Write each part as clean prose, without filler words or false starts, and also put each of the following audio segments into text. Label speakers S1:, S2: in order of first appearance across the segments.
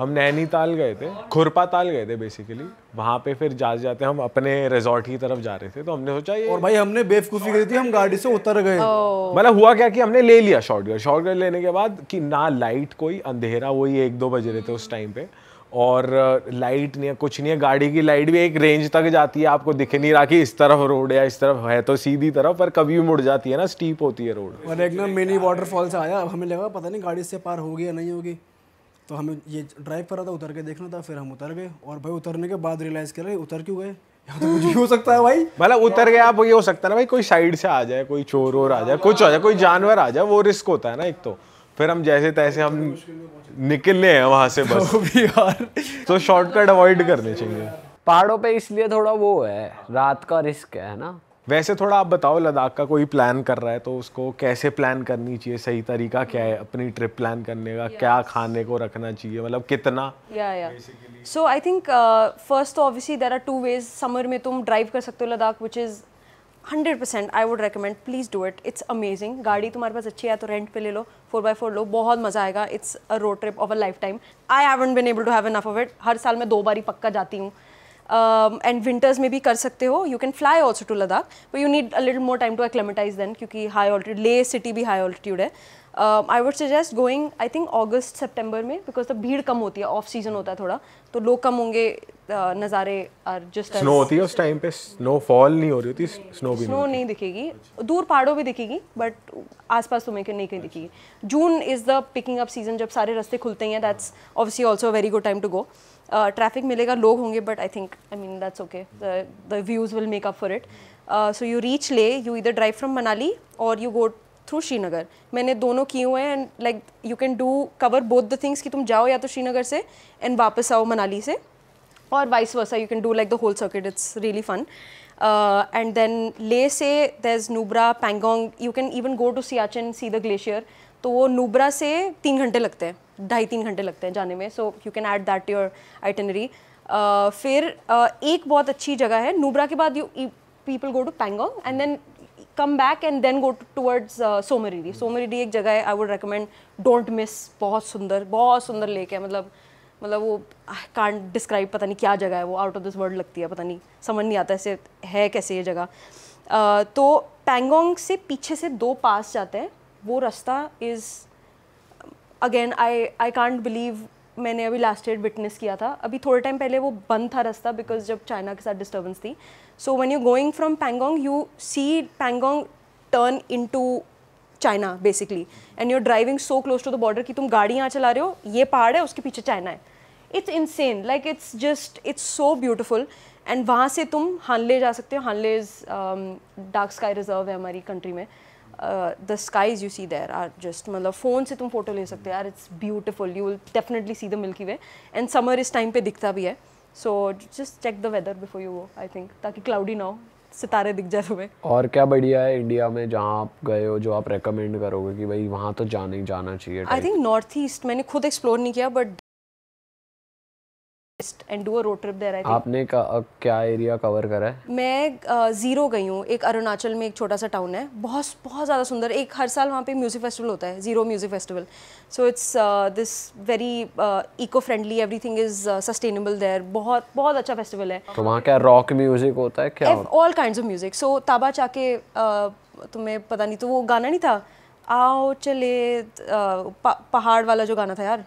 S1: हम नैनीताल गए थे, खुरपा ताल गए थे बेसिकली। वहाँ पे फिर जाते हम अपने रिजॉर्ट की तरफ जा रहे थे, तो हमने सोचा ये,
S2: और भाई हमने बेवकूफ़ी करी थी, हम गाड़ी से उतर गए।
S1: मतलब हुआ क्या कि हमने ले लिया शॉर्टकट लेने के बाद कि ना लाइट, कोई अंधेरा, वही 1-2 बज रहे थे उस टाइम पे, और लाइट नहीं है, कुछ नहीं है। गाड़ी की लाइट भी एक रेंज तक जाती है, आपको दिख नहीं रहा कि इस तरफ रोड या इस तरफ है, तो सीधी तरफ, पर कभी भी मुड़ जाती है ना, स्टीप होती है रोड।
S2: और एक ना मिनी वाटरफॉल से आया, हमें लगा पता नहीं गाड़ी से पार होगी या नहीं होगी, तो हमें ये ड्राइव कर रहा था, उतर के देखना था। फिर हम उतर गए, और भाई उतरने के बाद रियलाइज़ कर रहे उतर क्यों गए, यहाँ तो कुछ भी हो सकता है भाई।
S1: मतलब उतर गया, आप, ये हो सकता है ना भाई कोई साइड से आ जाए, कोई चोर और आ जाए, कुछ हो जाए, कोई जानवर आ जाए, वो रिस्क होता है ना एक तो। फिर हम जैसे तैसे हम निकले हैं वहां से बस।
S2: भी यार,
S1: तो शॉर्टकट अवॉइड करने चाहिए
S3: पहाड़ों पे, इसलिए थोड़ा वो है, रात का रिस्क है ना।
S1: वैसे थोड़ा आप बताओ, लद्दाख का कोई प्लान कर रहा है तो उसको कैसे प्लान करनी चाहिए, सही तरीका क्या है अपनी ट्रिप प्लान करने का, क्या खाने को रखना चाहिए, मतलब कितना?
S4: सो आई थिंक फर्स्ट तो obviously there are two ways. Summer में तुम ड्राइव कर सकते हो Ladakh, which is 100% I would recommend, please do it, it's amazing. गाड़ी तुम्हारे पास अच्छी है तो रेंट पे ले लो, 4x4 लो, बहुत मज़ा आएगा। It's a road trip of a lifetime. I haven't been able to have enough of it. हर साल मैं 2 बार ही पक्का जाती हूँ। एंड विंटर्स में भी कर सकते हो, you can fly also to Ladakh, but you need a little more time to acclimatize then, क्योंकि हाई ऑल्टीट्यूड, ले सिटी भी हाई ऑल्टीट्यूड है। I would suggest going I think अगस्त सितंबर में, बिकॉज द भीड़ कम होती है, ऑफ सीजन होता है थोड़ा, तो लोग कम होंगे, नज़ारे आर जस्ट।
S1: स्नो होती है उस टाइम पे? स्नोफॉल नहीं हो रही होती? स्नो
S4: नहीं दिखेगी, दूर पहाड़ों भी दिखेगी, बट आसपास तुम्हें नहीं कहीं दिखेगी। June is the picking up season, जब सारे रास्ते खुलते हैं, that's obviously also a very good time to go. Traffic मिलेगा, लोग होंगे, but I mean that's okay, the views will make up for it. So you reach Leh, you either drive from Manali और you go through Srinagar. मैंने दोनों किए हुए हैं, and like you can do cover both the things, कि तुम जाओ या तो श्रीनगर से एंड वापस आओ मनाली से, और vice versa, you can do like the whole circuit, it's really fun. And then Leh से there is Nubra, Pangong, you can even go to Siachen, see the glacier. तो वो नुब्रा से 3 घंटे लगते हैं, 2.5-3 घंटे लगते हैं जाने में, so you can add that your itinerary. फिर एक बहुत अच्छी जगह है नुब्रा के बाद, you people go to Pangong and then come back and then go towards Somriri. Somriri एक जगह है, I would recommend, don't miss, बहुत सुंदर लेक है, मतलब वो आई कांट डिस्क्राइब, पता नहीं क्या जगह है वो, आउट ऑफ दिस वर्ल्ड लगती है, पता नहीं, समझ नहीं आता ऐसे है कैसे ये जगह। तो पैंगोंग से पीछे से 2 पास जाते हैं, वो रास्ता is again I can't believe, मैंने अभी लास्ट ईयर विटनेस किया था, अभी थोड़े टाइम पहले वो बंद था रास्ता, बिकॉज जब चाइना के साथ डिस्टर्बेंस थी। So when you going from Pangong, you see Pangong turn into China basically, and you are driving so close to the border कि तुम गाड़ी यहाँ चला रहे हो, ये पहाड़ है, उसके पीछे चाइना है। It's insane, like it's so beautiful. And वहाँ से तुम हानले जा सकते हो। Hanle is dark sky reserve है हमारी कंट्री में। The skies you see there are just, मतलब फ़ोन से तुम फोटो ले सकते हो यार, it's beautiful, you will definitely see the Milky Way. And summer इस टाइम पे दिखता भी है, so just check the weather before you go, I think, ताकि क्लाउडी ना हो, सितारे दिख जाए तुम्हें।
S3: और क्या बढ़िया है इंडिया में जहाँ आप गए हो, जो आप रेकमेंड करोगे कि भाई वहाँ तो जाना चाहिए?
S4: आई थिंक नॉर्थ ईस्ट मैंने खुद एक्सप्लोर नहीं किया, but and do a road trip there. I think
S3: आपने क्या एरिया कवर करा है?
S4: मैं ज़ीरो गई हूँ, एक अरुणाचल में एक छोटा सा टाउन है, बहुत ज़्यादा सुंदर। एक हर साल वहाँ पे म्यूज़िक फेस्टिवल होता है, Ziro music festival. So it's this very eco friendly, everything is sustainable there, बहुत अच्छा फेस्टिवल है।
S3: तो वहाँ क्या रॉक म्यूजिक होता है क्या?
S4: All kinds of music. So ताबा चाके, तुम्हें पता नहीं, तो वो गाना नहीं था, आओ चले, पहाड़ वाला जो गाना था यार,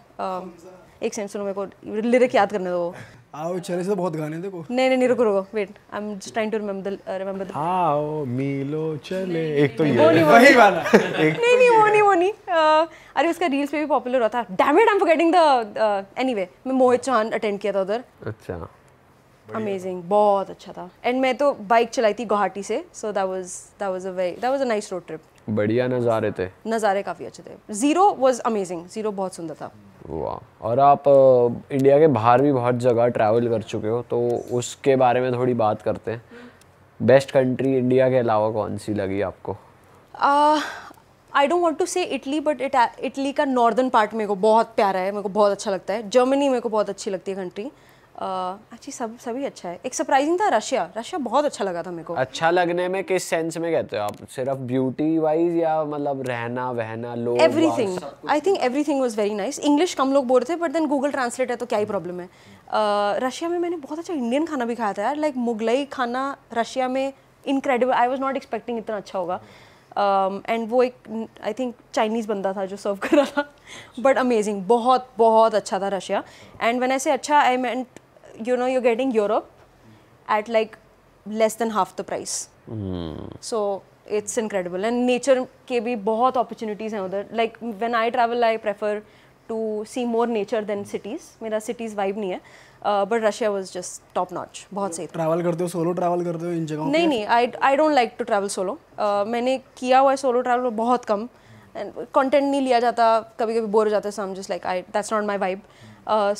S4: एक सेकंड सुनो, मेरे को लिरिक याद करने दो।
S2: आओ चले से तो बहुत गाने देखो।
S4: नहीं रुको wait, I am just trying to remember.
S1: आओ मिलो चले, एक तो ये
S2: वही वाला।
S4: नहीं वो नहीं। अरे उसका रील्स पे भी पॉपुलर हुआ था, damn it I am forgetting the, anyway मैं मोहित चौहान अटेंड किया था उधर।
S3: अच्छा,
S4: अमेजिंग, बहुत अच्छा था। एंड मैं तो बाइक चलाई थी गुवाहाटी से, so that was a nice road trip.
S3: बढ़िया नज़ारे थे?
S4: नज़ारे काफ़ी अच्छे थे। ज़ीरो वाज अमेजिंग, ज़ीरो बहुत सुंदर था।
S3: वाह। और आप इंडिया के बाहर भी बहुत जगह ट्रैवल कर चुके हो, तो उसके बारे में थोड़ी बात करते हैं। बेस्ट कंट्री इंडिया के अलावा कौन सी लगी आपको?
S4: आई डोंट वांट टू से इटली, बट इटली का नॉर्दर्न पार्ट मेरे को बहुत प्यारा है, मेरे को बहुत अच्छा लगता है। जर्मनी मेरे को बहुत अच्छी लगती है कंट्री। एक्चुअली सभी अच्छा है। एक सरप्राइजिंग था रशिया बहुत अच्छा लगा था मेरे को।
S3: अच्छा लगने में किस सेंस में कहते हो आप, सिर्फ ब्यूटी वाइज या मतलब रहना वहना लोग?
S4: Everything, I think everything was very nice. English कम लोग बोल रहे थे, बट देन गूगल ट्रांसलेट है तो क्या ही प्रॉब्लम है। रशिया में मैंने बहुत अच्छा इंडियन खाना भी खाया था यार, लाइक मुगलई खाना रशिया में incredible. I was not expecting इतना अच्छा होगा। एंड वो एक आई थिंक चाइनीज़ बंदा था जो सर्व कर रहा था, बट अमेजिंग, बहुत बहुत अच्छा था रशिया। एंड व्हेन आई से अच्छा, आई मेंट you know you're getting Europe at like less than half the price. So it's incredible, and nature के भी बहुत opportunities हैं उधर. Like when I travel, I prefer to see more nature than cities. मेरा cities vibe नहीं है, but Russia was just top notch. बहुत सही था।
S2: ट्रैवल करते हो, सोलो ट्रैवल करते हो इन जगहों पे?
S4: नहीं, I don't like to travel solo. मैंने किया हुआ है सोलो ट्रैवल बहुत कम, कंटेंट नहीं लिया जाता, कभी कभी बोर हो जाता है, so I'm just like that's not my vibe.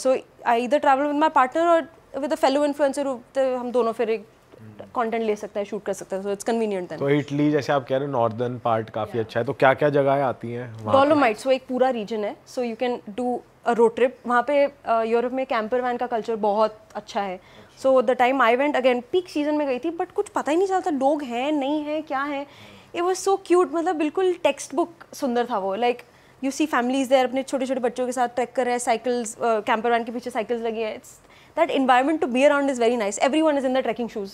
S4: So I either travel with my partner or with a fellow influencer हम दोनों फिर एक कंटेंट ले सकते हैं, शूट कर सकते हैं, so it's convenient then.
S1: तो इटली जैसे आप कह रहे हो नॉर्दर्न पार्ट काफ़ी अच्छा है, तो क्या क्या जगहें आती हैं वहाँ?
S4: डोलोमाइट्स वो एक पूरा रीजन है, so you can do a road trip. वहाँ पे यूरोप में कैंपर वैन का कल्चर बहुत अच्छा है। So the time I went, again peak season में गई थी, बट कुछ पता ही नहीं चलता लोग हैं नहीं हैं क्या है। It was so cute, मतलब बिल्कुल टेक्स्ट बुक सुंदर था वो। Like you see families there अपने छोटे छोटे बच्चों के साथ ट्रैक कर रहे हैं, साइकिल्स, कैंपर वैन के पीछे साइकिल्स लगी है। It's that environment to be around is very nice. Everyone is in the trekking shoes,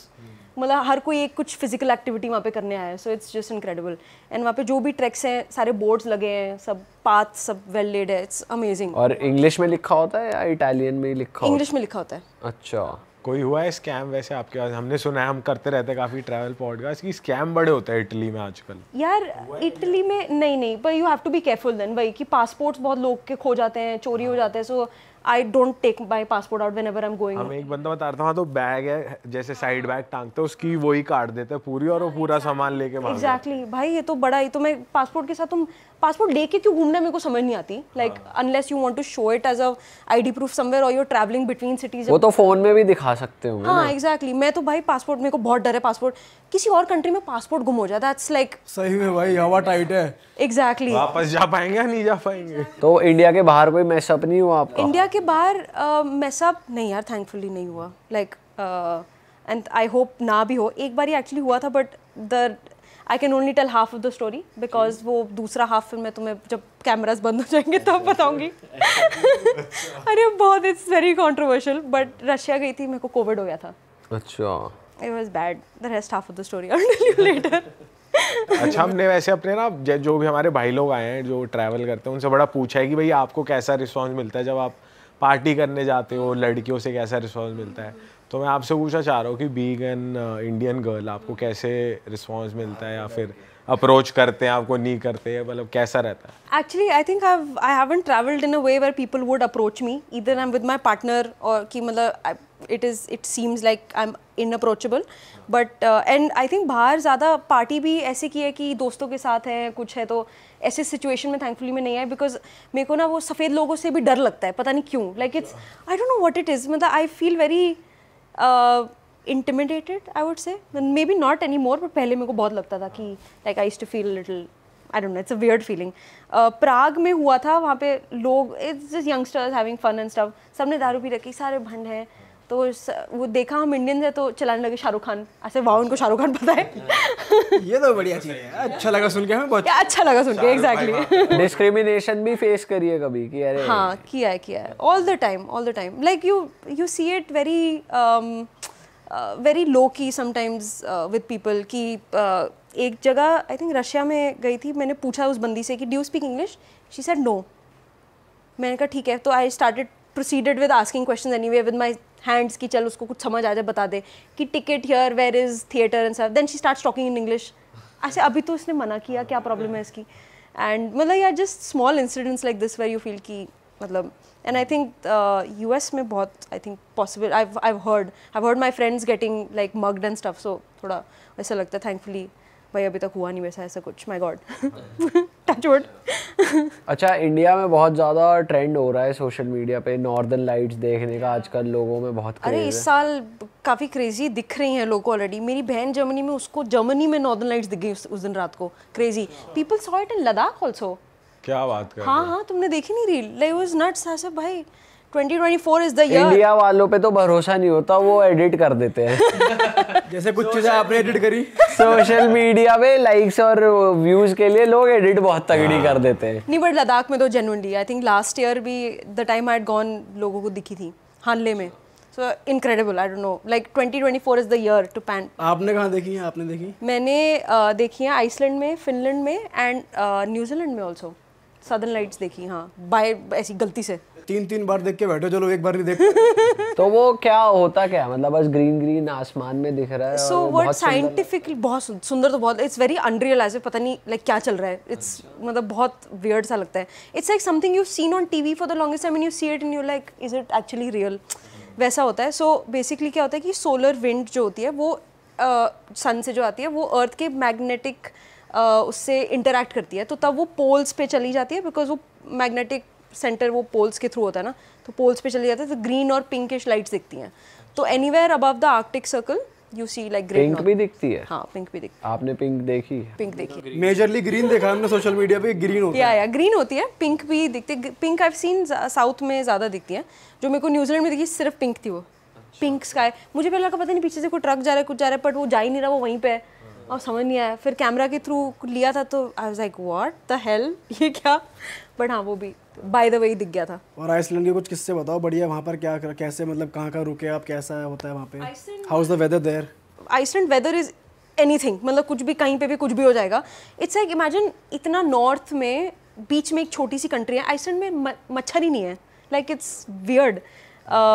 S4: मतलब हर कोई एक कुछ फिजिकल एक्टिविटी वहाँ पे करने आया है, so it's just incredible. And वहाँ पे जो भी ट्रैक्स हैं सारे बोर्ड्स लगे हैं, सब पाथ सब वेल लेड है, इट्स अमेजिंग।
S3: और इंग्लिश में लिखा होता है या इटालियन में लिखा?
S4: इंग्लिश में लिखा होता है।
S3: अच्छा,
S1: कोई हुआ है स्कैम वैसे आपके पास? हमने सुना है, हम करते रहते हैं काफ़ी ट्रैवल पॉडकास्ट की, स्कैम बड़े होते हैं इटली में आजकल।
S4: यार इटली में नहीं, पर you have to be careful then भाई, कि पासपोर्ट्स बहुत लोग के खो जाते हैं, चोरी हो जाते हैं। So I don't take my passport out whenever I am going.
S1: हमें एक बंदा बता रहा था, वहाँ तो बैग है जैसे साइड बैग टांगते हैं, उसकी वही काट देते हैं पूरी, और वो पूरा सामान लेके भाग जाते हैं।
S4: एग्जैक्टली भाई, ये तो बड़ा ही, तो मैं पासपोर्ट के साथ, तुम पासपोर्ट लेके क्यों घूमना है मेरे को समझ नहीं आती। Like unless you want to show it as a ID proof somewhere और you are travelling between cities.
S3: वो तो फोन में भी दिखा सकते होंगे।
S4: हाँ एग्जैक्टली। मैं तो भाई पासपोर्ट, मेरे को बहुत डर है पासपोर्ट, किसी और कंट्री में पासपोर्ट गुम हो जाता है, दैट्स लाइक
S2: सही में भाई हवा टाइट है।
S4: एग्जैक्टली।
S1: वापस जा पाएंगे या नहीं जा पाएंगे?
S3: तो इंडिया के बाहर कोई मैसअप नहीं हुआ आपका?
S4: इंडिया के बाहर मैसअप नहीं यार, थैंकफुली नहीं हुआ। लाइक एंड आई होप ना भी हो। एक बार ही एक्चुअली हुआ था, but the I can only tell half of the story, because वो दूसरा हाफ फिर मैं तुम्हें जब कैमरास बंद हो जाएंगे तब बताऊंगी। अरे बहुत, it's very controversial, but Russia गई थी, मेरे को कोविड हो गया था।
S3: अच्छा,
S4: it was bad. The rest half of the story I will tell you later.
S1: अच्छा, हमने वैसे अपने ना जो भी हमारे भाई लोग आए हैं जो ट्रैवल करते हैं, उनसे बड़ा पूछा है कि भाई आपको कैसा रिस्पॉन्स मिलता है जब आप पार्टी करने जाते हो, लड़कियों से कैसा रिस्पॉन्स मिलता है। तो मैं आपसे पूछना चाह रहा हूँ कि बीइंग एन इंडियन गर्ल आपको कैसे रिस्पॉन्स मिलता है, या फिर अप्रोच करते हैं आपको, नहीं करते हैं, मतलब कैसा रहता है?
S4: Actually, I think I haven't traveled in a way where people would approach me. Either I'm with my partner or कि मतलब it seems like I'm inapproachable. But and I think बाहर ज़्यादा पार्टी भी ऐसे की है कि दोस्तों के साथ है, कुछ है, तो ऐसे सिचुएशन में थैंकफुली मैं नहीं आई, बिकॉज मेरे को ना वो सफ़ेद लोगों से भी डर लगता है, पता नहीं क्यों। Like it's I don't know what it is, मतलब I feel very intimidated, I would say. Maybe not anymore, but पहले मेरे को बहुत लगता था कि like I used to feel a little, I don't know, it's a weird feeling. प्राग में हुआ था, वहाँ पे लोग, it's just youngsters having fun and stuff, सबने दारू पी रखी, सारे भंड हैं, तो वो देखा हम इंडियंस है तो चलाने लगे शाहरुख खान, ऐसे वाह उनको शाहरुख खान पता है।
S2: ये तो बढ़िया चीज़ है, अच्छा लगा सुन के, हमें बहुत
S4: अच्छा लगा सुन के। एग्जैक्टली।
S3: डिस्क्रिमिनेशन भी फेस करी है कभी कि अरे?
S4: हाँ किया है, all the time. Like you see it very low की समटाइम्स विद पीपल कि एक जगह आई थिंक रशिया में गई थी, मैंने पूछा उस बंदी से कि do you speak English, she said no. मैंने कहा ठीक है, तो I proceeded with asking questions anyway with my hands कि चल उसको कुछ समझ आ जाए, बता दे कि ticket here, where is theatre and सब। Then she starts talking in English. ऐसे अभी तो इसने मना किया, क्या प्रॉब्लम है इसकी? एंड मतलब यार just small incidents like this where you feel कि मतलब, and I think US में बहुत I think possible, I've heard my friends getting like mugged and stuff, so थोड़ा वैसा लगता है। thankfully भाई अभी तक हुआ नहीं वैसा ऐसा कुछ, my god touch wood।
S3: अच्छा, इंडिया में बहुत ज़्यादा ट्रेंड हो रहा है सोशल मीडिया पे नॉर्दर्न लाइट्स देखने का, आजकल लोगों में बहुत क्रेज है।
S4: अरे इस साल काफ़ी क्रेजी दिख रही हैं लोगों को ऑलरेडी। मेरी बहन जर्मनी में, उसको जर्मनी में नॉर्दर्न लाइट्स दिख गई उस दिन रात को, crazy. People saw it in Ladakh also.
S1: क्या बात कर?
S4: हाँ, तुमने देखी नहीं रील? Like was nuts. ऐसे भाई 2024 is the year.
S3: इंडिया वालों पे तो भरोसा नहीं होता, वो एडिट कर देते हैं।
S2: जैसे कुछ चीजें आपने एडिट करी
S3: सोशल मीडिया पे लाइक्स और व्यूज के लिए लोग एडिट बहुत तगड़ी कर देते हैं।
S4: नहीं बट लद्दाख में तो genuinely I think last year भी the time I had gone लोगों को दिखी थी हानले में। So incredible, I don't know, like 2024 is the year to pan.
S2: आपने कहाँ देखी है? आपने देखी?
S4: मैंने देखी है आइसलैंड में, फिनलैंड में एंड न्यूजीलैंड में ऑल्सो। सदर्न लाइट्स देखी, हाँ, बाय ऐसी गलती से
S2: 3 बार देख के बैठो, चलो एक बार नहीं देखते।
S3: तो वो क्या होता क्या, मतलब बस ग्रीन ग्रीन आसमान में दिख रहा है?
S4: सो व्हाट साइंटिफिकली बहुत सुंदर, तो बहुत, इट्स वेरी अनरियल, ऐसे पता नहीं लाइक क्या चल रहा है, इट्स मतलब बहुत वियर्ड सा लगता है। It's like something you seen on TV for the longest time and you see it and you like is it actually real, वैसा होता है। सो बेसिकली क्या होता है कि सोलर विंड जो होती है वो सन से जो आती है वो अर्थ के मैग्नेटिक उससे इंटरैक्ट करती है, तो तब वो पोल्स पे चली जाती है, बिकॉज वो मैग्नेटिक सेंटर वो पोल्स के थ्रू होता है ना, तो पोल्स पे चली जाती है, तो ग्रीन और पिंकिश लाइट्स दिखती हैं। तो anywhere above the Arctic circle you see like green.
S3: Pink भी दिखती है?
S4: हाँ, पिंक भी दिखती है।
S3: आपने पिंक देखी?
S4: पिंक देखी,
S2: मेजरली ग्रीन देखा हमने सोशल मीडिया पे, ग्रीन होता है।
S4: या ग्रीन होती है, पिंक भी दिखती है। Pink I have seen south में ज़्यादा दिखती है, जो मेरे को न्यूजीलैंड में दिखी सिर्फ पिंक थी, वो पिंक स्काई। मुझे पहले लगा पता नहीं पीछे से कोई ट्रक जा रहा है, कुछ जा रहा है, बट वो जा ही नहीं रहा, वो वहीं पे है, और समझ नहीं आया। फिर कैमरा के थ्रू लिया था तो I was like what the hell, ये क्या। बट हाँ, वो भी बाय द वे दिख गया था।
S2: और आइसलैंड के कुछ किस्से बताओ बढ़िया, वहाँ पर क्या कैसे, मतलब कहाँ रुके आप, कैसा होता है वहाँ पे, how is the weather there?
S4: Iceland weather is anything, मतलब कुछ भी, कहीं पे भी कुछ भी हो जाएगा। इट्स लाइक इमेजिन इतना नॉर्थ में बीच में एक छोटी सी कंट्री है, आइसलैंड में मच्छर ही नहीं है, लाइक इट्स वियर्ड।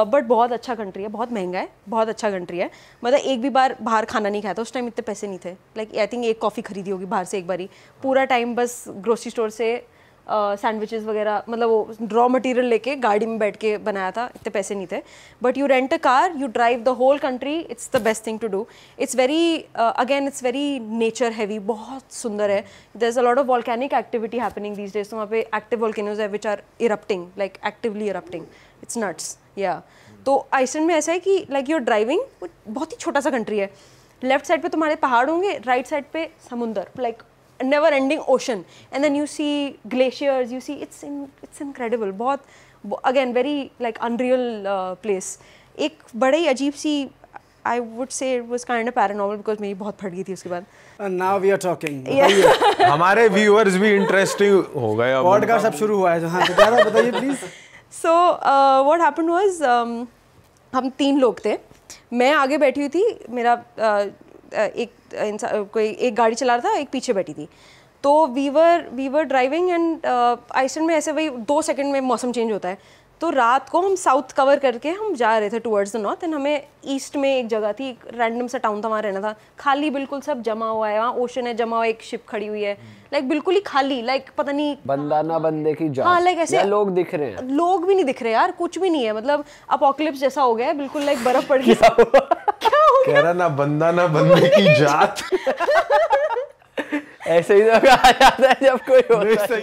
S4: बट बहुत अच्छा कंट्री है, बहुत महंगा है, बहुत अच्छा कंट्री है। मतलब एक भी बार बाहर खाना नहीं खाया था, उस टाइम इतने पैसे नहीं थे, लाइक आई थिंक एक कॉफ़ी खरीदी होगी बाहर से एक बारी, पूरा टाइम बस ग्रोसरी स्टोर से सैंडविचेस वगैरह, मतलब वो रॉ मटेरियल लेके गाड़ी में बैठ के बनाया था, इतने पैसे नहीं थे। But you rent a car, you drive the whole country, it's the best thing to do. It's very again it's very nature heavy, बहुत सुंदर है। There is a lot of volcanic activity happening these days, तो वहाँ पे active volcanoes है which are erupting, like actively erupting, it's nuts. या तो Iceland में ऐसा है कि लाइक यूर ड्राइविंग, बहुत ही छोटा सा कंट्री है, लेफ्ट साइड पे तुम्हारे पहाड़ होंगे, राइट साइड पे समुंदर, like never ending ocean, and then you see glaciers, you see it's incredible, बहुत again very like unreal place। एक बड़े ही अजीब सी, I would say it was kind of paranormal because मेरी बहुत फट गई थी उसके बाद।
S2: And now we are talking।
S1: हमारे व्यूअर्स भी इंटरेस्टिंग हो गए अब।
S2: पॉडकास्ट अब शुरू हुआ है, हाँ तो क्या था बताइए please.
S4: So what happened was हम 3 लोग थे, मैं आगे बैठी हुई थी, मेरा कोई एक गाड़ी चला रहा था, एक पीछे बैठी थी। तो we were driving and Iceland में ऐसे वही 2 सेकंड में मौसम चेंज होता है। तो रात को हम साउथ कवर करके हम जा रहे थे टुवर्ड्स द नॉर्थ, एंड हमें ईस्ट में एक जगह थी, एक रैंडम सा टाउन था, वहाँ रहना था। खाली बिल्कुल, सब जमा हुआ है, वहाँ ओशन है जमा हुआ, एक शिप खड़ी हुई है, लाइक बिल्कुल ही खाली, लाइक पता नहीं
S3: बंदा ना बंदे की जान।
S4: हाँ, लाइक ऐसे
S3: लोग दिख रहे हैं,
S4: लोग भी नहीं दिख रहे यार, कुछ भी नहीं है, मतलब अपोकलिप्स जैसा हो गया है बिल्कुल, लाइक बर्फ पड़ गई। क्या हो
S1: कह रहा ना बंदा ना बंदे की जात।
S3: ऐसे ही तो कहा जाता है जब कोई होता है।